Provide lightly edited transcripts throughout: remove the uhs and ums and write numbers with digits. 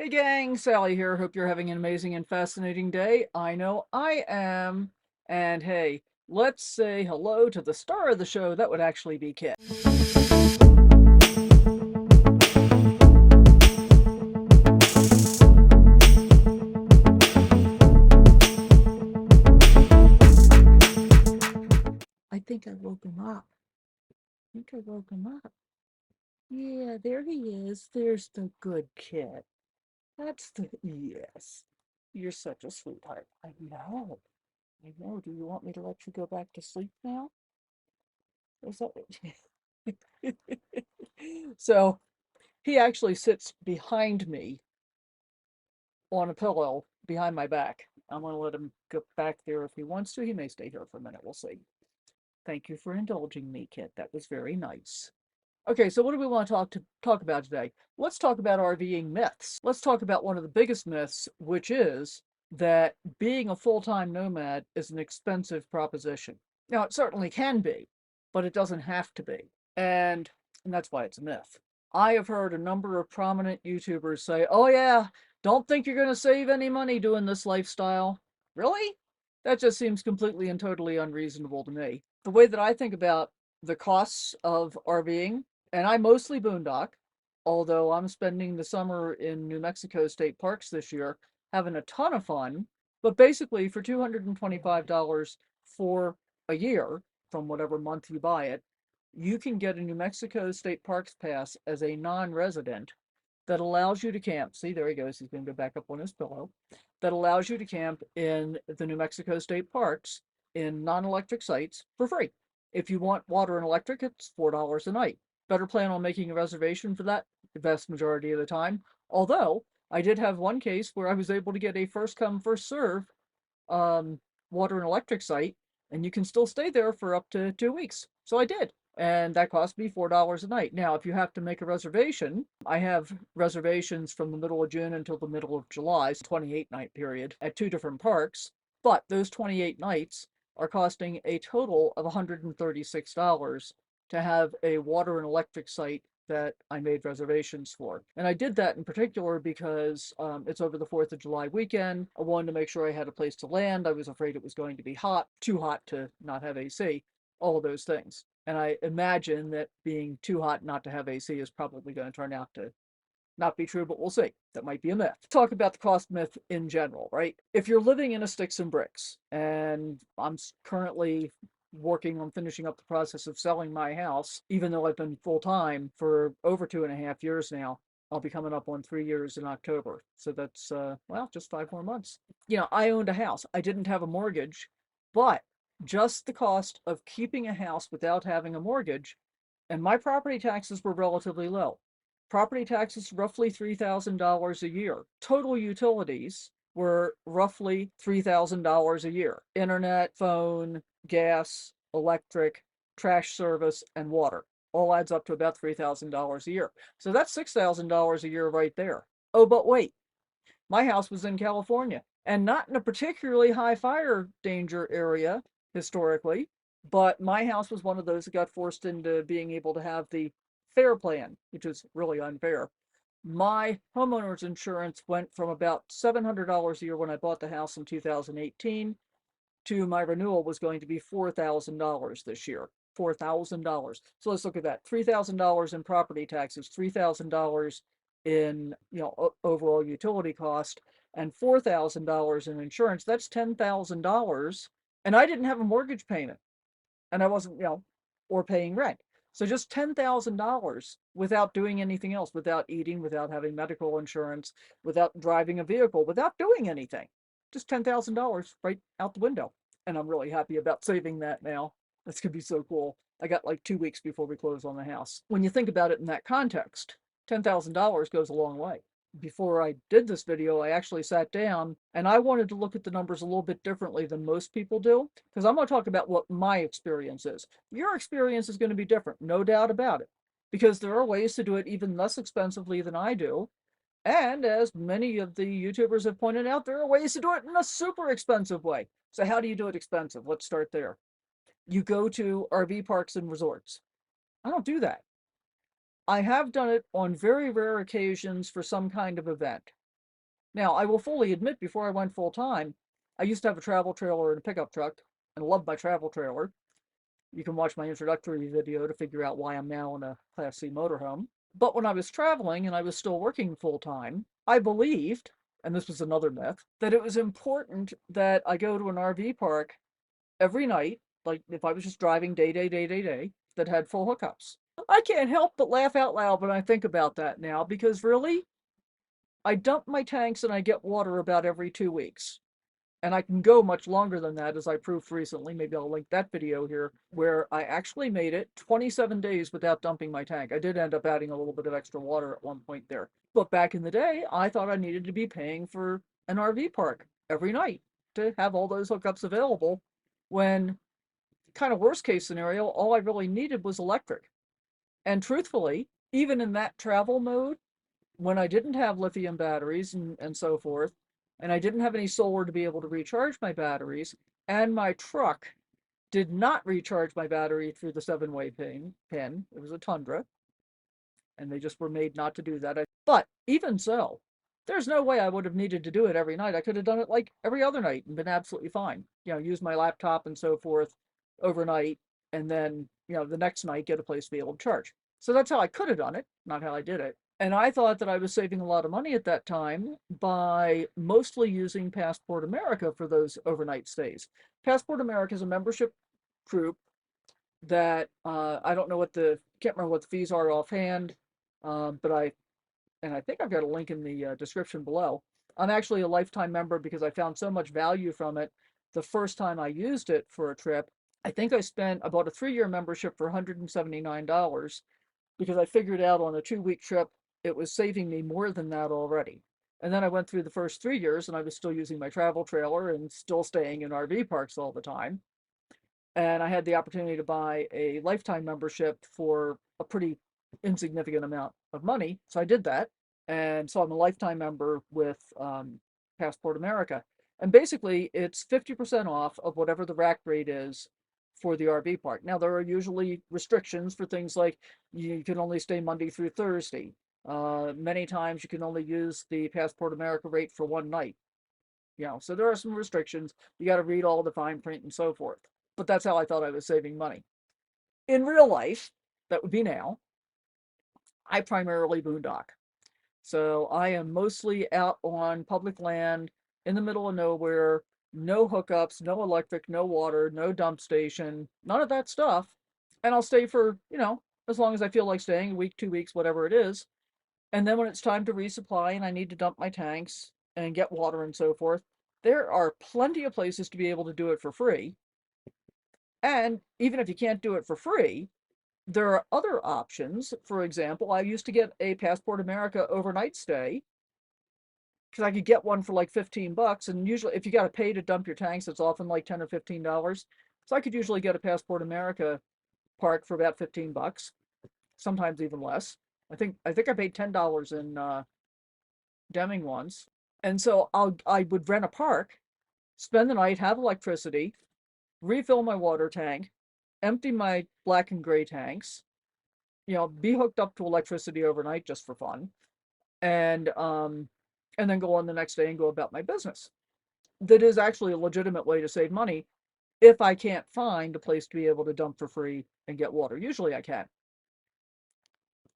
Hey gang, Sally here. Hope you're having an amazing and fascinating day. I know I am. And hey, let's say hello to the star of the show. That would actually be Kit. I think I woke him up. I think I woke him up. Yeah, there he is. There's the good Kit. That's the, yes. You're such a sweetheart. I know. I know. Do you want me to let you go back to sleep now? Is that so he actually sits behind me on a pillow behind my back. I'm going to let him go back there if he wants to. He may stay here for a minute. We'll see. Thank you for indulging me, Kit. That was very nice. Okay, so what do we want to talk about today? Let's talk about RVing myths. Let's talk about one of the biggest myths, which is that being a full-time nomad is an expensive proposition. Now, it certainly can be, but it doesn't have to be. And that's why it's a myth. I have heard a number of prominent YouTubers say, oh yeah, don't think you're going to save any money doing this lifestyle. Really? That just seems completely and totally unreasonable to me. The way that I think about the costs of RVing, and I mostly boondock, although I'm spending the summer in New Mexico state parks this year, having a ton of fun. But basically, for $225 for a year, from whatever month you buy it, you can get a New Mexico State Parks pass as a non-resident that allows you to camp. See, there he goes. He's going to go back up on his pillow. That allows you to camp in the New Mexico State Parks in non-electric sites for free. If you want water and electric, it's $4 a night. Better plan on making a reservation for that the vast majority of the time. Although I did have one case where I was able to get a first come, first serve um, water and electric site, and you can still stay there for up to 2 weeks. So I did. And that cost me $4 a night. Now, if you have to make a reservation, I have reservations from the middle of June until the middle of July, 28-night period at 2 different parks. But those 28 nights are costing a total of $136 to have a water and electric site that I made reservations for. And I did that in particular because it's over the 4th of July weekend. I wanted to make sure I had a place to land. I was afraid it was going to be hot, too hot to not have AC, all of those things. And I imagine that being too hot not to have AC is probably going to turn out to not be true, but we'll see. That might be a myth. Talk about the cost myth in general, right? If you're living in a sticks and bricks, and I'm currently working on finishing up the process of selling my house, even though I've been full time for over 2.5 years now. I'll be coming up on 3 years in October. So that's, well, just 5 more months. I owned a house. I didn't have a mortgage, but just the cost of keeping a house without having a mortgage, and my property taxes were relatively low. Property taxes roughly $3,000 a year. Total utilities were roughly $3,000 a year. Internet, phone, gas, electric, trash service, and water. All adds up to about $3,000 a year. So that's $6,000 a year right there. Oh, but wait, my house was in California and not in a particularly high fire danger area historically, but my house was one of those that got forced into being able to have the FAIR plan, which is really unfair. My homeowner's insurance went from about $700 a year when I bought the house in 2018 to my renewal was going to be $4,000 this year. $4,000. So let's look at that. $3,000 in property taxes, $3,000 in overall utility cost, and $4,000 in insurance. That's $10,000, and I didn't have a mortgage payment, and I wasn't or paying rent. So just $10,000 without doing anything else, without eating, without having medical insurance, without driving a vehicle, without doing anything. Just $10,000 right out the window. And I'm really happy about saving that now. That's going to be so cool. I got like 2 weeks before we close on the house. When you think about it in that context, $10,000 goes a long way. Before I did this video, I actually sat down and I wanted to look at the numbers a little bit differently than most people do, because I'm going to talk about what my experience is. Your experience is going to be different, no doubt about it, because there are ways to do it even less expensively than I do. And as many of the YouTubers have pointed out, there are ways to do it in a super expensive way. So how do you do it expensive? Let's start there. You go to RV parks and resorts. I don't do that. I have done it on very rare occasions for some kind of event. Now, I will fully admit, before I went full time, I used to have a travel trailer and a pickup truck and loved my travel trailer. You can watch my introductory video to figure out why I'm now in a Class C motorhome. But when I was traveling and I was still working full time, I believed, and this was another myth, that it was important that I go to an RV park every night, like if I was just driving day, that had full hookups. I can't help but laugh out loud when I think about that now, because really, I dump my tanks and I get water about every 2 weeks. And I can go much longer than that, as I proved recently. Maybe I'll link that video here, where I actually made it 27 days without dumping my tank. I did end up adding a little bit of extra water at one point there. But back in the day, I thought I needed to be paying for an RV park every night to have all those hookups available, when kind of worst case scenario, all I really needed was electric. And truthfully, even in that travel mode, when I didn't have lithium batteries and so forth, and I didn't have any solar to be able to recharge my batteries, and my truck did not recharge my battery through the 7-way pin. It was a Tundra, and they just were made not to do that. But even so, there's no way I would have needed to do it every night. I could have done it like every other night and been absolutely fine. Use my laptop and so forth overnight, and then, the next night get a place to be able to charge. So that's how I could have done it, not how I did it. And I thought that I was saving a lot of money at that time by mostly using Passport America for those overnight stays. Passport America is a membership group that I don't know can't remember what the fees are offhand, but I think I've got a link in the description below. I'm actually a lifetime member because I found so much value from it the first time I used it for a trip. I think I bought a 3-year membership for $179 because I figured out on a 2-week trip it was saving me more than that already. And then I went through the first 3 years and I was still using my travel trailer and still staying in RV parks all the time. And I had the opportunity to buy a lifetime membership for a pretty insignificant amount of money. So I did that. And so I'm a lifetime member with Passport America. And basically, it's 50% off of whatever the rack rate is for the RV park. Now, there are usually restrictions for things like you can only stay Monday through Thursday. Many times you can only use the Passport America rate for one night. So there are some restrictions. You got to read all the fine print and so forth. But that's how I thought I was saving money. In real life, that would be now, I primarily boondock. So I am mostly out on public land in the middle of nowhere, no hookups, no electric, no water, no dump station, none of that stuff. And I'll stay for, as long as I feel like staying, a week, 2 weeks, whatever it is. And then when it's time to resupply and I need to dump my tanks and get water and so forth, there are plenty of places to be able to do it for free. And even if you can't do it for free, there are other options. For example, I used to get a Passport America overnight stay because I could get one for like $15. And usually, if you got to pay to dump your tanks, it's often like $10 or $15. So I could usually get a Passport America park for about $15, sometimes even less. I think I paid $10 in Deming once. And so I would rent a park, spend the night, have electricity, refill my water tank, empty my black and gray tanks, be hooked up to electricity overnight just for fun, and then go on the next day and go about my business. That is actually a legitimate way to save money if I can't find a place to be able to dump for free and get water. Usually I can.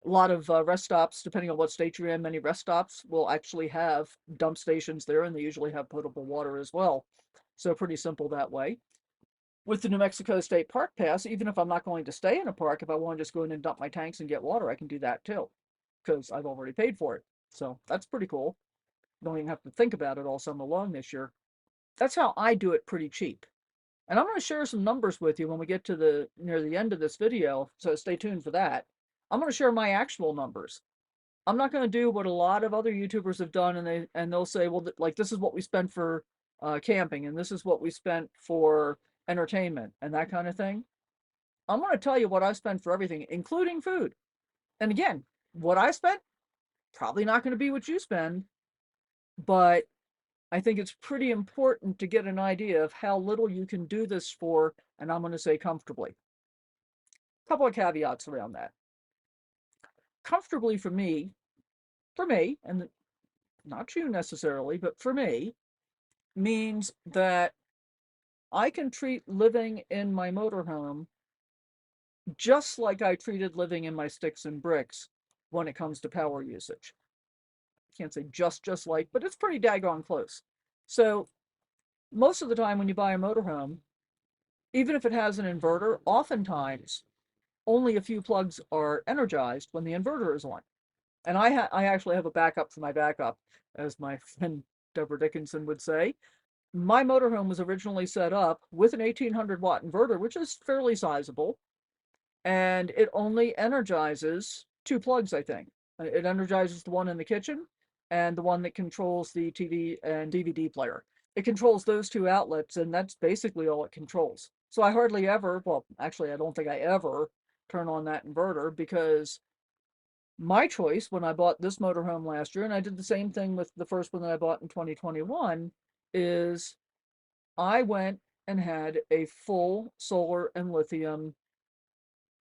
A lot of rest stops, depending on what state you're in, many rest stops will actually have dump stations there, and they usually have potable water as well. So pretty simple that way. With the New Mexico State Park Pass, even if I'm not going to stay in a park, if I want to just go in and dump my tanks and get water, I can do that too, because I've already paid for it. So that's pretty cool. Don't even have to think about it all summer long this year. That's how I do it pretty cheap. And I'm going to share some numbers with you when we get to near the end of this video, so stay tuned for that. I'm going to share my actual numbers. I'm not going to do what a lot of other YouTubers have done, and they'll say, well, like this is what we spent for camping, and this is what we spent for entertainment, and that kind of thing. I'm going to tell you what I spent for everything, including food. And again, what I spent probably not going to be what you spend, but I think it's pretty important to get an idea of how little you can do this for, and I'm going to say comfortably. A couple of caveats around that. Comfortably for me, and not you necessarily, but for me, means that I can treat living in my motorhome just like I treated living in my sticks and bricks when it comes to power usage. Can't say just like, but it's pretty daggone close. So most of the time when you buy a motorhome, even if it has an inverter, oftentimes only a few plugs are energized when the inverter is on. And I actually have a backup for my backup, as my friend Deborah Dickinson would say. My motorhome was originally set up with an 1800-watt inverter, which is fairly sizable, and it only energizes two plugs, I think. It energizes the one in the kitchen and the one that controls the TV and DVD player. It controls those two outlets, and that's basically all it controls. So I hardly ever, well, actually, I don't think I ever turn on that inverter, because my choice when I bought this motorhome last year, and I did the same thing with the first one that I bought in 2021, is I went and had a full solar and lithium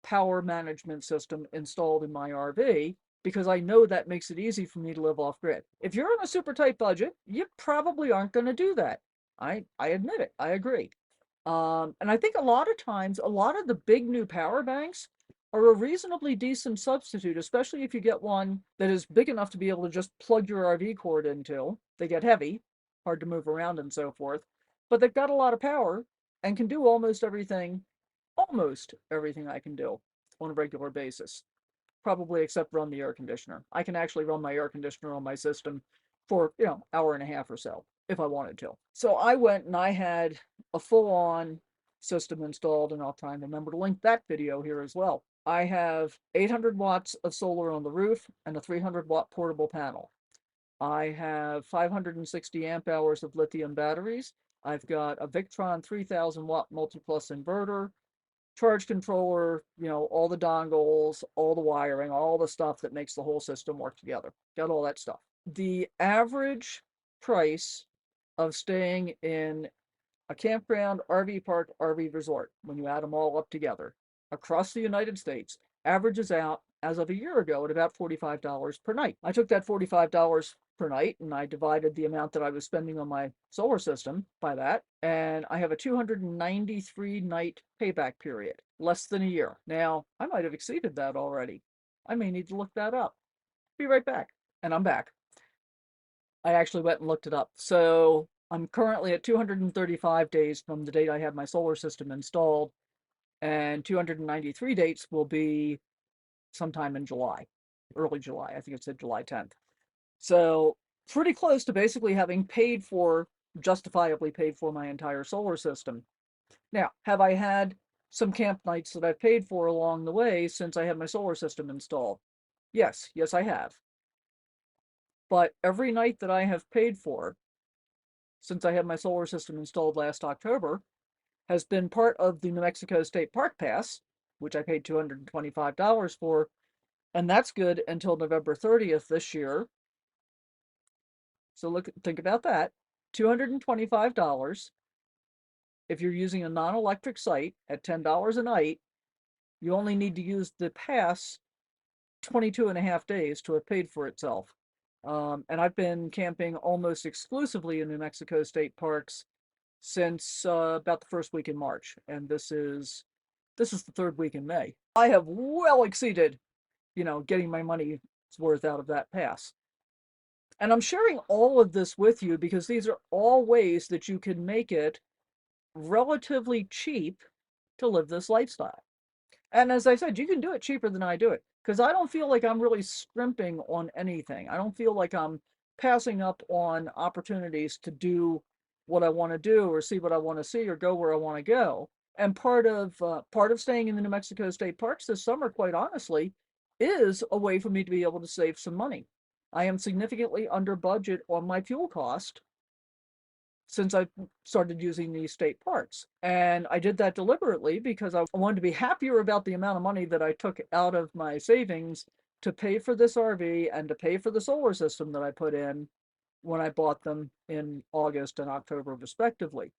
power management system installed in my RV, because I know that makes it easy for me to live off grid. If you're on a super tight budget, you probably aren't going to do that. I admit it. I agree. And I think a lot of times, a lot of the big new power banks are a reasonably decent substitute, especially if you get one that is big enough to be able to just plug your RV cord into. They get heavy, hard to move around and so forth, but they've got a lot of power and can do almost everything I can do on a regular basis, probably except run the air conditioner. I can actually run my air conditioner on my system for, hour and a half or so if I wanted to. So I went and I had a full-on system installed, and I'll try and remember to link that video here as well. I have 800 watts of solar on the roof and a 300-watt portable panel. I have 560 amp hours of lithium batteries. I've got a Victron 3000-watt multi-plus inverter, charge controller, all the dongles, all the wiring, all the stuff that makes the whole system work together. Got all that stuff. The average price of staying in a campground, RV park, RV resort, when you add them all up together across the United States, averages out as of a year ago at about $45 per night. I took that $45 per night and I divided the amount that I was spending on my solar system by that, and I have a 293 night payback period, less than a year. Now, I might have exceeded that already. I may need to look that up. Be right back. And I'm back. I actually went and looked it up. So I'm currently at 235 days from the date I had my solar system installed, and 293 dates will be sometime in July, early July. I think it said July 10th. So pretty close to basically having justifiably paid for my entire solar system. Now, have I had some camp nights that I've paid for along the way since I had my solar system installed? Yes, I have. But every night that I have paid for since I had my solar system installed last October has been part of the New Mexico State Park Pass, which I paid $225 for, and that's good until November 30th this year. So think about that. $225. If you're using a non-electric site at $10 a night, you only need to use the pass 22 and a half days to have paid for itself. And I've been camping almost exclusively in New Mexico state parks since about the first week in March, and this is the third week in May. I have well exceeded, getting my money's worth out of that pass. And I'm sharing all of this with you because these are all ways that you can make it relatively cheap to live this lifestyle. And as I said, you can do it cheaper than I do it, because I don't feel like I'm really scrimping on anything. I don't feel like I'm passing up on opportunities to do what I want to do or see what I want to see or go where I want to go. And part of staying in the New Mexico state parks this summer, quite honestly, is a way for me to be able to save some money. I am significantly under budget on my fuel cost since I started using these state parks. And I did that deliberately because I wanted to be happier about the amount of money that I took out of my savings to pay for this RV and to pay for the solar system that I put in when I bought them in August and October, respectively.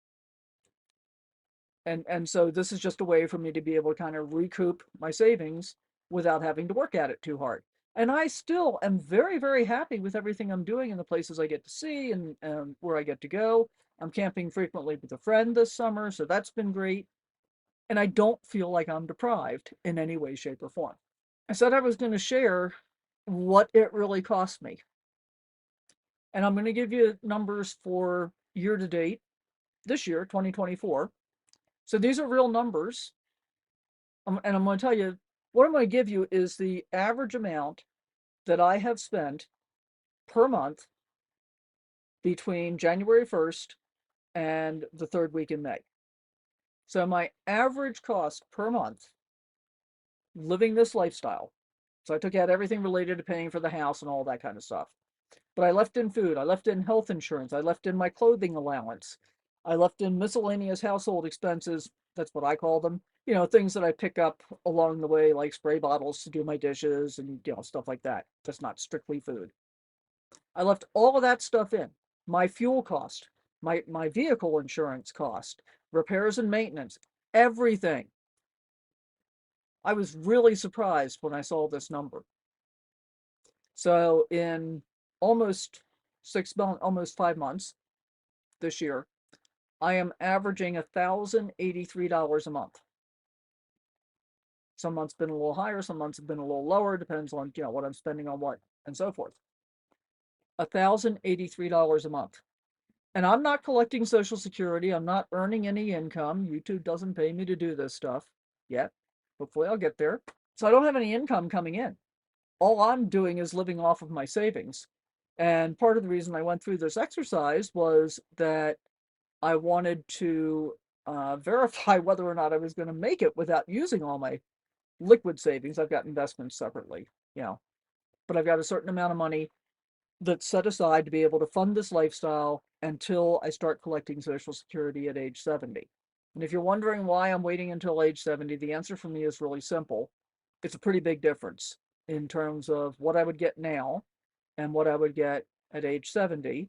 And so this is just a way for me to be able to kind of recoup my savings without having to work at it too hard. And I still am very, very happy with everything I'm doing and the places I get to see and where I get to go. I'm camping frequently with a friend this summer, so that's been great. And I don't feel like I'm deprived in any way, shape, or form. I said I was going to share what it really cost me. And I'm going to give you numbers for year to date, this year, 2024. So these are real numbers. And I'm going to tell you what I'm going to give you is the average amount that I have spent per month between January 1st and the third week in May. So my average cost per month living this lifestyle. So I took out everything related to paying for the house and all that kind of stuff. But I left in food, I left in health insurance, I left in my clothing allowance, I left in miscellaneous household expenses. That's what I call them. You know, things that I pick up along the way, like spray bottles to do my dishes and, you know, stuff like that. That's not strictly food. I left all of that stuff in. My fuel cost, my vehicle insurance cost, repairs and maintenance, everything. I was really surprised when I saw this number. So in almost 6 months, almost 5 months this year, I am averaging $1,083 a month. Some months been a little higher, some months have been a little lower, depends on, you know, what I'm spending on what and so forth. $1,083 a month. And I'm not collecting Social Security. I'm not earning any income. YouTube doesn't pay me to do this stuff yet. Hopefully I'll get there. So I don't have any income coming in. All I'm doing is living off of my savings. And part of the reason I went through this exercise was that I wanted to verify whether or not I was going to make it without using all my liquid savings. I've got investments separately, you know, but I've got a certain amount of money that's set aside to be able to fund this lifestyle until I start collecting Social Security at age 70. And if you're wondering why I'm waiting until age 70, the answer for me is really simple. It's a pretty big difference in terms of what I would get now and what I would get at age 70.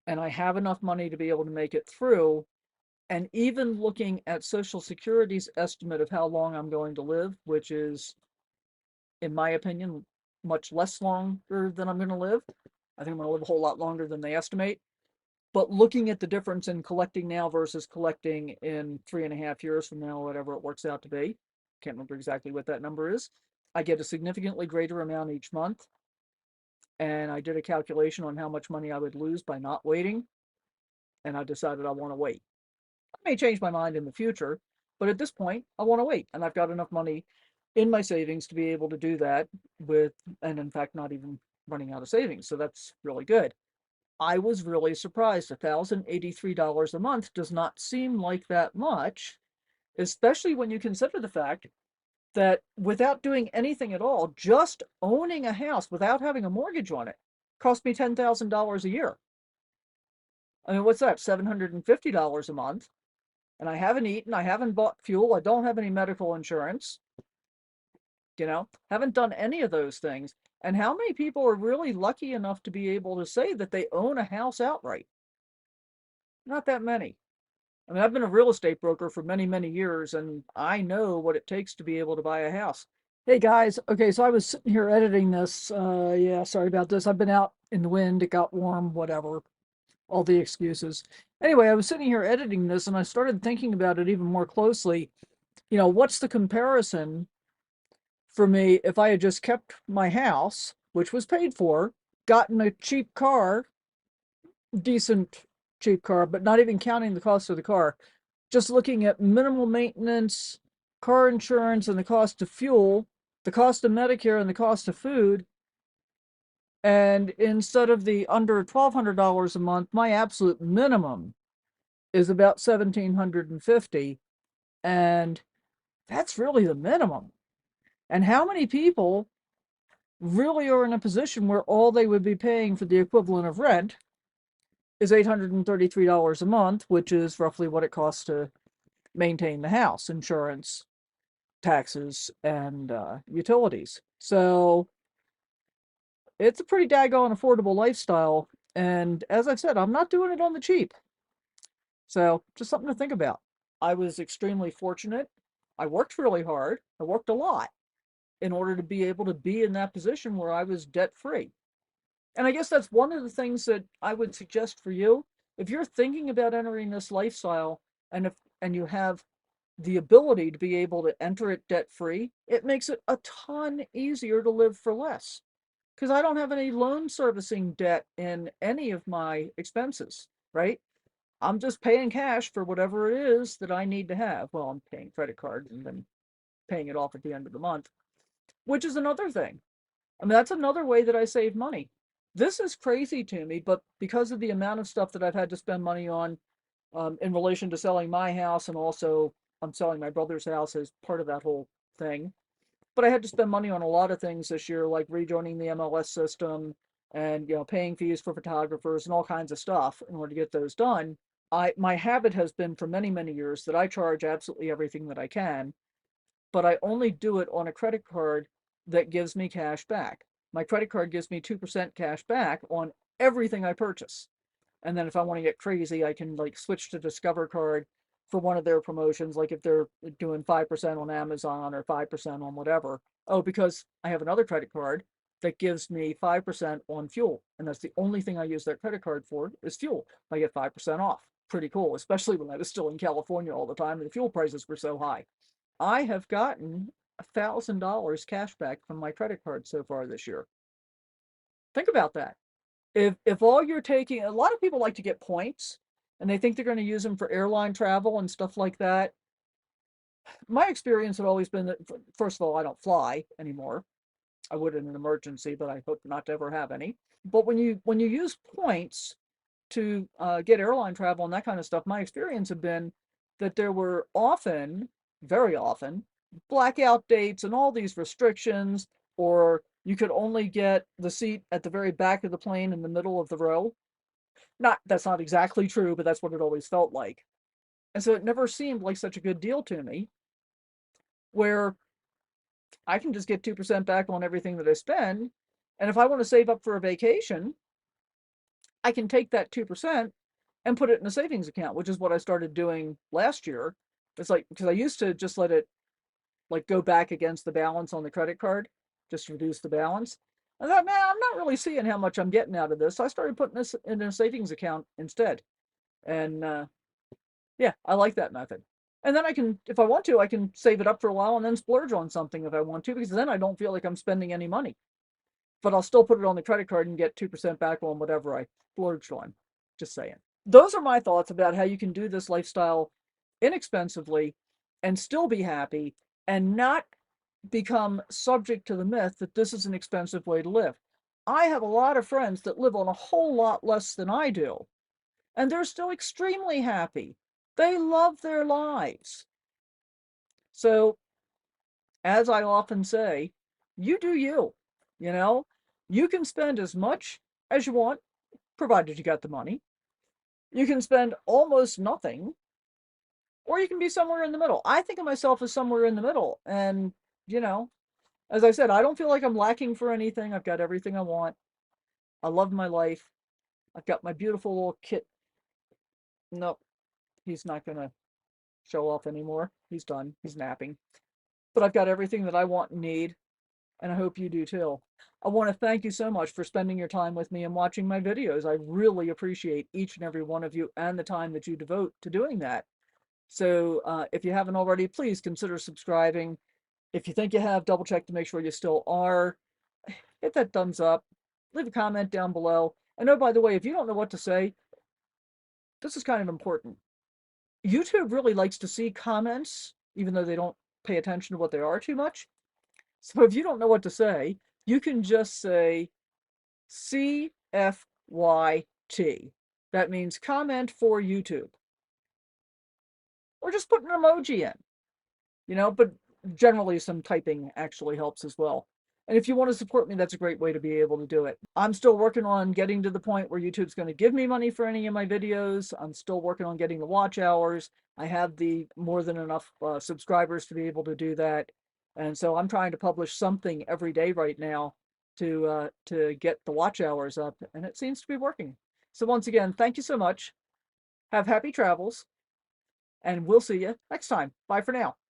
And I have enough money to be able to make it through. And even looking at Social Security's estimate of how long I'm going to live, which is, in my opinion, much less longer than I'm going to live. I think I'm going to live a whole lot longer than they estimate. But looking at the difference in collecting now versus collecting in 3.5 years from now, whatever it works out to be, can't remember exactly what that number is. I get a significantly greater amount each month. And I did a calculation on how much money I would lose by not waiting. And I decided I want to wait. I may change my mind in the future, but at this point, I want to wait. And I've got enough money in my savings to be able to do that with, and in fact, not even running out of savings. So that's really good. I was really surprised. $1,083 a month does not seem like that much, especially when you consider the fact that without doing anything at all, just owning a house without having a mortgage on it cost me $10,000 a year. I mean, what's that? $750 a month. And I haven't eaten, I haven't bought fuel, I don't have any medical insurance, you know, haven't done any of those things. And how many people are really lucky enough to be able to say that they own a house outright? Not that many. I mean, I've been a real estate broker for many, many years, and I know what it takes to be able to buy a house. Hey guys, okay, so I was sitting here editing this. Yeah, sorry about this. I've been out in the wind, it got warm, whatever, all the excuses. Anyway, I was sitting here editing this and I started thinking about it even more closely. You know, what's the comparison for me if I had just kept my house, which was paid for, gotten a cheap car, decent cheap car, but not even counting the cost of the car, just looking at minimal maintenance, car insurance, and the cost of fuel, the cost of Medicare, and the cost of food. And instead of the under $1,200 a month, my absolute minimum is about $1,750. And that's really the minimum. And how many people really are in a position where all they would be paying for the equivalent of rent is $833 a month, which is roughly what it costs to maintain the house, insurance, taxes, and utilities. So it's a pretty daggone affordable lifestyle. And as I've said, I'm not doing it on the cheap. So just something to think about. I was extremely fortunate. I worked really hard. I worked a lot. in order to be able to be in that position where I was debt free. And I guess that's one of the things that I would suggest for you. If you're thinking about entering this lifestyle, and you have the ability to be able to enter it debt free, it makes it a ton easier to live for less. Because I don't have any loan servicing debt in any of my expenses, right? I'm just paying cash for whatever it is that I need to have. Well, I'm paying credit card and then paying it off at the end of the month, which is another thing. I mean, that's another way that I save money. This is crazy to me, but because of the amount of stuff that I've had to spend money on, in relation to selling my house, and also I'm selling my brother's house as part of that whole thing. But I had to spend money on a lot of things this year, like rejoining the MLS system and paying fees for photographers and all kinds of stuff in order to get those done. My habit has been for many, many years that I charge absolutely everything that I can, but I only do it on a credit card that gives me cash back. My credit card gives me 2% cash back on everything I purchase. And then if I want to get crazy, I can like switch to Discover Card for one of their promotions, like if they're doing 5% on Amazon or 5% on whatever. Oh, because I have another credit card that gives me 5% on fuel. And that's the only thing I use that credit card for is fuel. I get 5% off. Pretty cool, especially when I was still in California all the time and the fuel prices were so high. I have gotten $1,000 cash back from my credit card so far this year. Think about that. If all you're taking, a lot of people like to get points and they think they're going to use them for airline travel and stuff like that. My experience had always been that, first of all, I don't fly anymore. I would in an emergency, but I hope not to ever have any. But when you use points to get airline travel and that kind of stuff, my experience had been that there were often, very often, blackout dates and all these restrictions, or you could only get the seat at the very back of the plane in the middle of the row. Not That's not exactly true, but that's what it always felt like. And so it never seemed like such a good deal to me, where I can just get 2% back on everything that I spend. And if I want to save up for a vacation, I can take that 2% and put it in a savings account, which is what I started doing last year. It's like, because I used to just let it like go back against the balance on the credit card, just reduce the balance. I thought, man, I'm not really seeing how much I'm getting out of this. So I started putting this in a savings account instead. And yeah, I like that method. And then I can, if I want to, I can save it up for a while and then splurge on something if I want to, because then I don't feel like I'm spending any money. But I'll still put it on the credit card and get 2% back on whatever I splurged on. Just saying. Those are my thoughts about how you can do this lifestyle inexpensively and still be happy and not become subject to the myth that this is an expensive way to live. I have a lot of friends that live on a whole lot less than I do, and they're still extremely happy. They love their lives. So, as I often say, you do you. You know, you can spend as much as you want, provided you got the money. You can spend almost nothing, or you can be somewhere in the middle. I think of myself as somewhere in the middle. And, you know, as I said, I don't feel like I'm lacking for anything. I've got everything I want. I love my life. I've got my beautiful little kit. Nope, he's not going to show off anymore. He's done. He's napping. But I've got everything that I want and need, and I hope you do too. I want to thank you so much for spending your time with me and watching my videos. I really appreciate each and every one of you and the time that you devote to doing that. So if you haven't already, please consider subscribing. If you think you have, double check to make sure you still are. Hit that thumbs up. Leave a comment down below. And oh, by the way, if you don't know what to say, this is kind of important. YouTube really likes to see comments, even though they don't pay attention to what they are too much. So if you don't know what to say, you can just say CFYT. That means comment for YouTube. Or just put an emoji in, but generally some typing actually helps as well. And if you want to support me, that's a great way to be able to do it. I'm still working on getting to the point where YouTube's going to give me money for any of my videos. I'm still working on getting the watch hours. I have the more than enough subscribers to be able to do that. And so I'm trying to publish something every day right now to get the watch hours up, and it seems to be working. So once again, thank you so much. Have happy travels, and we'll see you next time. Bye for now.